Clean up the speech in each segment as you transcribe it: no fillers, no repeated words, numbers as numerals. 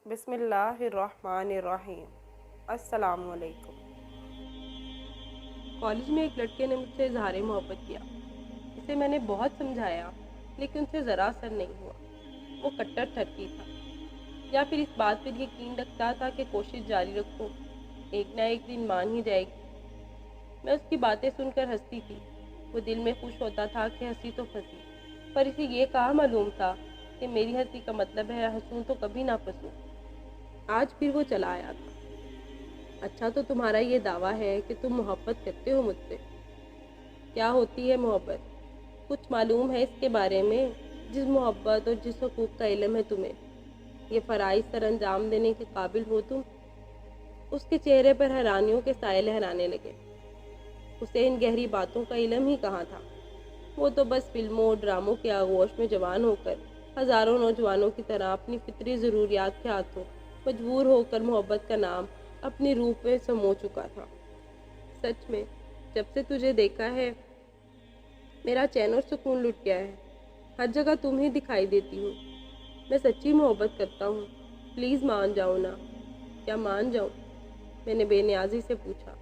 بسم اللہ الرحمن الرحیم۔ السلام علیکم۔ کالج میں ایک لڑکے نے مجھ سے اظہار محبت کیا۔ اسے میں نے بہت سمجھایا لیکن ان سے ذرا اثر نہیں ہوا۔ وہ کٹر ٹھرکی تھا، یا پھر اس بات پر یقین رکھتا تھا کہ کوشش جاری رکھوں، ایک نہ ایک دن مان ہی جائے گی۔ میں اس کی باتیں سن کر ہنستی تھی۔ وہ دل میں خوش ہوتا تھا کہ ہنسی تو پھنسی، پر اسے یہ کہاں معلوم تھا کہ میری ہنسی کا مطلب ہے ہنسوں تو کبھی نہ پھنسوں۔ آج پھر وہ چلا آیا تھا۔ اچھا، تو تمہارا یہ دعویٰ ہے کہ تم محبت کرتے ہو مجھ سے؟ کیا ہوتی ہے محبت؟ کچھ معلوم ہے اس کے بارے میں؟ جس محبت اور جس حقوق کا علم ہے تمہیں، یہ فرائض سر انجام دینے کے قابل ہو تم؟ اس کے چہرے پر حیرانیوں کے سائے لہرانے لگے۔ اسے ان گہری باتوں کا علم ہی کہاں تھا۔ وہ تو بس فلموں اور ڈراموں کے آغوش میں جوان ہو کر ہزاروں نوجوانوں کی طرح اپنی فطری ضروریات کے ہاتھوں مجبور ہو کر محبت کا نام اپنی روح پہ سمو چکا تھا۔ سچ میں جب سے تجھے دیکھا ہے میرا چین اور سکون لٹ گیا ہے۔ ہر جگہ تم ہی دکھائی دیتی ہو۔ میں سچی محبت کرتا ہوں، پلیز مان جاؤ نا۔ کیا مان جاؤں؟ میں نے بے نیازی سے پوچھا۔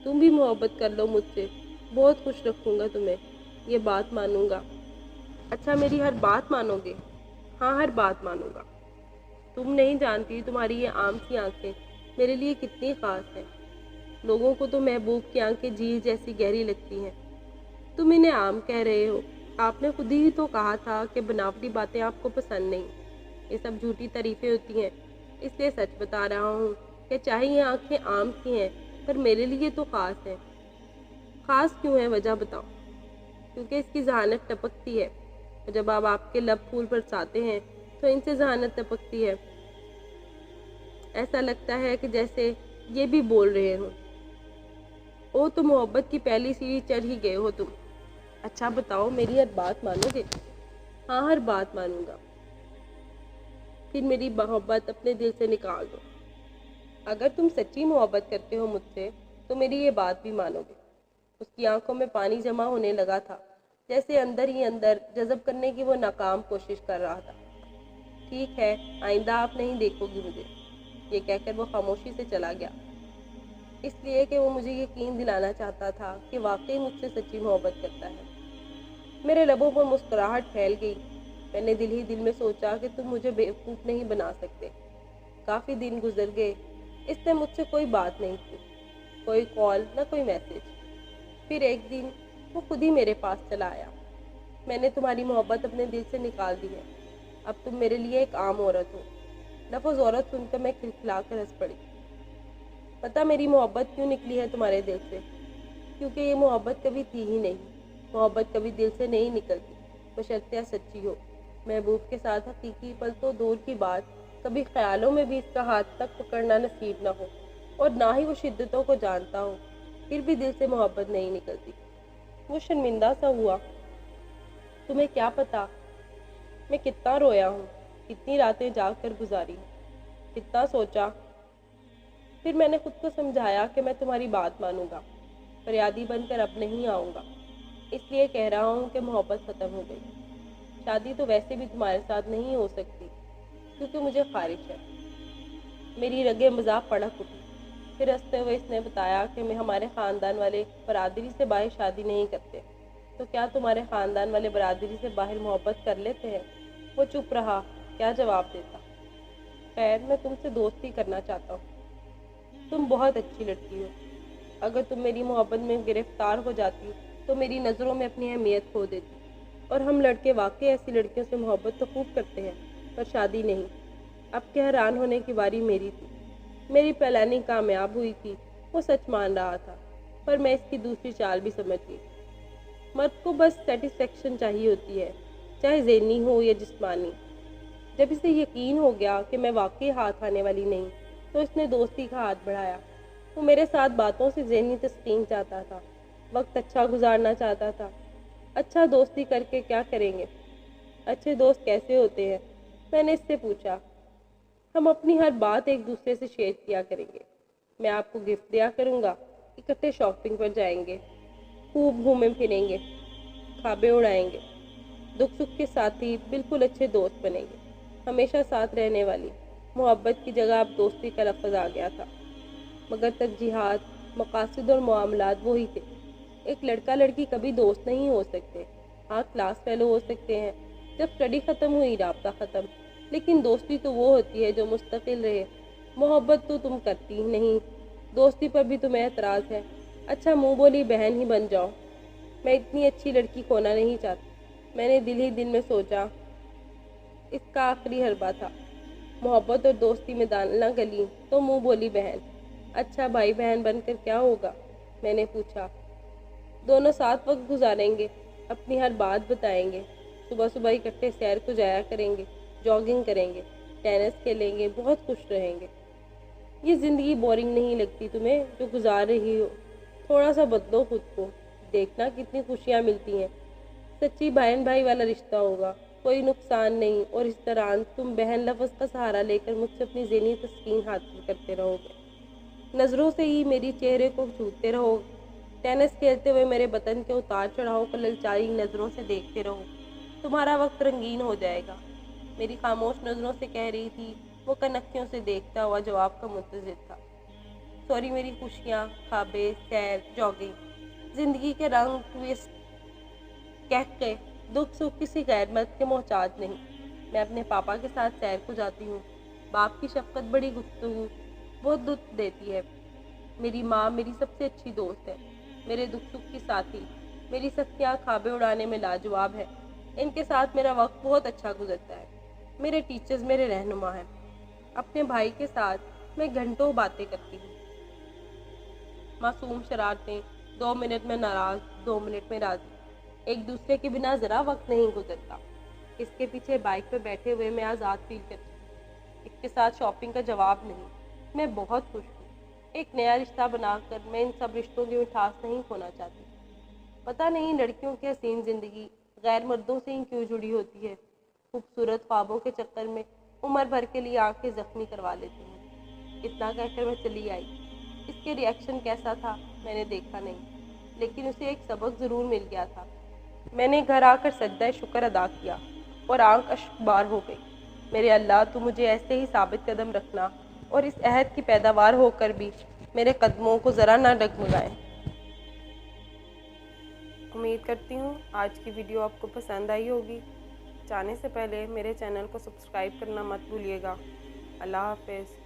تم بھی محبت کر لو مجھ سے، بہت خوش رکھوں گا تمہیں، یہ بات مانوں گا۔ اچھا، میری ہر بات مانو گے؟ ہاں، ہر بات مانوں گا۔ تم نہیں جانتی تمہاری یہ عام سی آنکھیں میرے لیے کتنی خاص ہیں۔ لوگوں کو تو محبوب کی آنکھیں جھیل جیسی گہری لگتی ہیں، تم انہیں عام کہہ رہے ہو۔ آپ نے خود ہی تو کہا تھا کہ بناوٹی باتیں آپ کو پسند نہیں، یہ سب جھوٹی تعریفیں ہوتی ہیں۔ اس لیے سچ بتا رہا ہوں کہ چاہے یہ آنکھیں عام سی ہیں پر میرے لیے تو خاص ہیں۔ خاص کیوں ہے؟ وجہ بتاؤ۔ کیونکہ اس کی ذہانت ٹپکتی ہے، اور جب آپ کے لب پھول برساتے ہیں تو ان سے ذہانت ٹپکتی ہے۔ ایسا لگتا ہے کہ جیسے یہ بھی بول رہے ہوں۔ او، تو محبت کی پہلی سیڑھی چڑھ ہی گئے ہو تم۔ اچھا بتاؤ، میری ہر بات مانو گے؟ ہاں، ہر بات مانوں گا۔ پھر میری محبت اپنے دل سے نکال دو۔ اگر تم سچی محبت کرتے ہو مجھ سے تو میری یہ بات بھی مانو گے۔ اس کی آنکھوں میں پانی جمع ہونے لگا تھا، جیسے اندر ہی اندر جذب کرنے کی وہ ناکام کوشش کر رہا تھا۔ ٹھیک ہے، آئندہ آپ نہیں دیکھو گی مجھے، یہ کہہ کر وہ خاموشی سے چلا گیا۔ اس لیے کہ وہ مجھے یقین دلانا چاہتا تھا کہ واقعی مجھ سے سچی محبت کرتا ہے۔ میرے لبوں پر مسکراہٹ پھیل گئی۔ میں نے دل ہی دل میں سوچا کہ تم مجھے بیوقوف نہیں بنا سکتے۔ کافی دن گزر گئے، اس نے مجھ سے کوئی بات نہیں کی، کوئی کال نہ کوئی میسج۔ پھر ایک دن وہ خود ہی میرے پاس چلا آیا۔ میں نے تمہاری محبت اپنے دل سے نکال دی ہے، اب تم میرے لیے ایک عام عورت ہو۔ لفظ عورت سن کر میں کھلکھلا کر ہنس پڑی۔ پتہ میری محبت کیوں نکلی ہے تمہارے دل سے؟ کیونکہ یہ محبت کبھی تھی ہی نہیں۔ محبت کبھی دل سے نہیں نکلتی، بشرطیہ سچی ہو۔ محبوب کے ساتھ حقیقی پل تو دور کی بات، کبھی خیالوں میں بھی اس کا ہاتھ تک پکڑنا نصیب نہ ہو، اور نہ ہی وہ شدتوں کو جانتا ہو، پھر بھی دل سے محبت نہیں نکلتی۔ وہ شرمندہ سا ہوا۔ تمہیں کیا پتا میں کتنا رویا ہوں، کتنی راتیں جاگ کر گزاری ہوں، کتنا سوچا۔ پھر میں نے خود کو سمجھایا کہ میں تمہاری بات مانوں گا، فریادی بن کر اب نہیں آؤں گا۔ اس لیے کہہ رہا ہوں کہ محبت ختم ہو گئی۔ شادی تو ویسے بھی تمہارے ساتھ نہیں ہو سکتی کیونکہ مجھے خارج ہے۔ میری رگیں مذاق پڑک اٹھی۔ پھر ہنستے ہوئے اس نے بتایا کہ ہمارے خاندان والے برادری سے باہر شادی نہیں کرتے۔ تو کیا تمہارے خاندان والے برادری سے باہر محبت کر لیتے ہیں؟ وہ چپ رہا، کیا جواب دیتا۔ خیر، میں تم سے دوستی کرنا چاہتا ہوں۔ تم بہت اچھی لڑکی ہو۔ اگر تم میری محبت میں گرفتار ہو جاتی تو میری نظروں میں اپنی اہمیت کھو دیتی، اور ہم لڑکے واقعی ایسی لڑکیوں سے محبت تو خوب کرتے ہیں پر شادی نہیں۔ اب کہ حیران ہونے کی باری میری تھی۔ میری پلاننگ کامیاب ہوئی تھی، وہ سچ مان رہا تھا، پر میں اس کی دوسری چال بھی سمجھ گئی۔ مرد کو بس سیٹسفیکشن چاہیے ہوتی ہے، چاہے ذہنی ہو یا جسمانی۔ جب اسے یقین ہو گیا کہ میں واقعی ہاتھ آنے والی نہیں تو اس نے دوستی کا ہاتھ بڑھایا۔ وہ میرے ساتھ باتوں سے ذہنی تسکین چاہتا تھا، وقت اچھا گزارنا چاہتا تھا۔ اچھا، دوستی کر کے کیا کریں گے؟ اچھے دوست کیسے ہوتے ہیں؟ میں نے اس سے پوچھا۔ ہم اپنی ہر بات ایک دوسرے سے شیئر کیا کریں گے۔ میں آپ کو گفٹ دیا کروں گا، اکٹھے شاپنگ پر جائیں گے، خوب گھومیں پھریں گے، خوابیں اڑائیں گے، دکھ سکھ کے ساتھی، بالکل اچھے دوست بنیں گے، ہمیشہ ساتھ رہنے والی۔ محبت کی جگہ اب دوستی کا لفظ آ گیا تھا، مگر ترجیحات، مقاصد اور معاملات وہی تھے۔ ایک لڑکا لڑکی کبھی دوست نہیں ہو سکتے، ہاں کلاس فیلو ہو سکتے ہیں، جب اسٹڈی ختم ہوئی رابطہ ختم، لیکن دوستی تو وہ ہوتی ہے جو مستقل رہے۔ محبت تو تم کرتی ہی نہیں، دوستی پر بھی تمہیں اعتراض ہے۔ اچھا منہ بولی بہن ہی بن جاؤ۔ میں اتنی اچھی لڑکی کھونا نہیں چاہتی۔ میں نے دل ہی دل میں سوچا، اس کا آخری حربہ تھا۔ محبت اور دوستی میں دانہ گلی تو منہ بولی بہن۔ اچھا بھائی بہن بن کر کیا ہوگا؟ میں نے پوچھا۔ دونوں ساتھ وقت گزاریں گے، اپنی ہر بات بتائیں گے، صبح صبح اکٹھے سیر کو جایا کریں گے، جاگنگ کریں گے، ٹینس کھیلیں گے، بہت خوش رہیں گے۔ یہ زندگی بورنگ نہیں لگتی تمہیں جو گزار رہی ہو؟ تھوڑا سا بدلو خود کو، دیکھنا کتنی خوشیاں ملتی ہیں۔ سچی بہن بھائی والا رشتہ ہوگا، کوئی نقصان نہیں، اور اس دوران تم بہن لفظ کا سہارا لے کر مجھ سے اپنی ذہنی تسکین حاصل کرتے رہو گے، نظروں سے ہی میری چہرے کو چھوتے رہو گے، ٹینس کھیلتے ہوئے میرے بدن کے اتار چڑھاؤ کو للچائی نظروں سے دیکھتے رہو۔ تمہارا وقت رنگین ہو جائے گا۔ میری خاموش نظروں سے کہہ رہی تھی، وہ کنکھیوں سے دیکھتا ہوا جواب کا منتظر تھا۔ سوری میری خوشیاں، خوابیں، سیر، جاگنگ، زندگی کے رنگ ٹویسٹ کہہ کے دکھ سکھ کسی غیر مرد کے محتاج نہیں۔ میں اپنے پاپا کے ساتھ سیر کو جاتی ہوں۔ باپ کی شفقت بڑی گفتگو بہت لطف دیتی ہے۔ میری ماں میری سب سے اچھی دوست ہے، میرے دکھ سکھ کی ساتھی، میری سکھیاں خوابیں اڑانے میں لاجواب ہے۔ ان کے ساتھ میرا وقت بہت اچھا گزرتا ہے۔ میرے ٹیچرز میرے رہنما ہیں۔ اپنے بھائی کے ساتھ میں گھنٹوں باتیں کرتی ہوں۔ معصوم شرارتیں، 2 منٹ میں ناراض، 2 منٹ میں راضی، ایک دوسرے کے بنا ذرا وقت نہیں گزرتا۔ اس کے پیچھے بائک پہ بیٹھے ہوئے میں آزاد فیل کرتی ہوں۔ اس کے ساتھ شاپنگ کا جواب نہیں۔ میں بہت خوش ہوں۔ ایک نیا رشتہ بنا کر میں ان سب رشتوں کی مٹھاس نہیں کھونا چاہتی۔ پتہ نہیں لڑکیوں کی حسین زندگی غیر مردوں سے ہی کیوں جڑی ہوتی ہے۔ خوبصورت خوابوں کے چکر میں عمر بھر کے لیے آنکھیں زخمی کروا لیتی ہیں۔ اتنا کہہ کر میں چلی آئی۔ اس کے ریئیکشن کیسا تھا میں نے دیکھا نہیں، لیکن اسے ایک سبق ضرور مل گیا تھا۔ میں نے گھر آ کر سجدہ شکر ادا کیا اور آنکھ اشک بار ہو گئی۔ میرے اللہ تو مجھے ایسے ہی ثابت قدم رکھنا اور اس عہد کی پیداوار ہو کر بھی میرے قدموں کو ذرا نہ ڈگمگائیں۔ امید کرتی ہوں آج کی ویڈیو آپ کو پسند آئی ہوگی۔ جانے سے پہلے میرے چینل کو سبسکرائب کرنا مت بھولیے گا۔ اللہ حافظ۔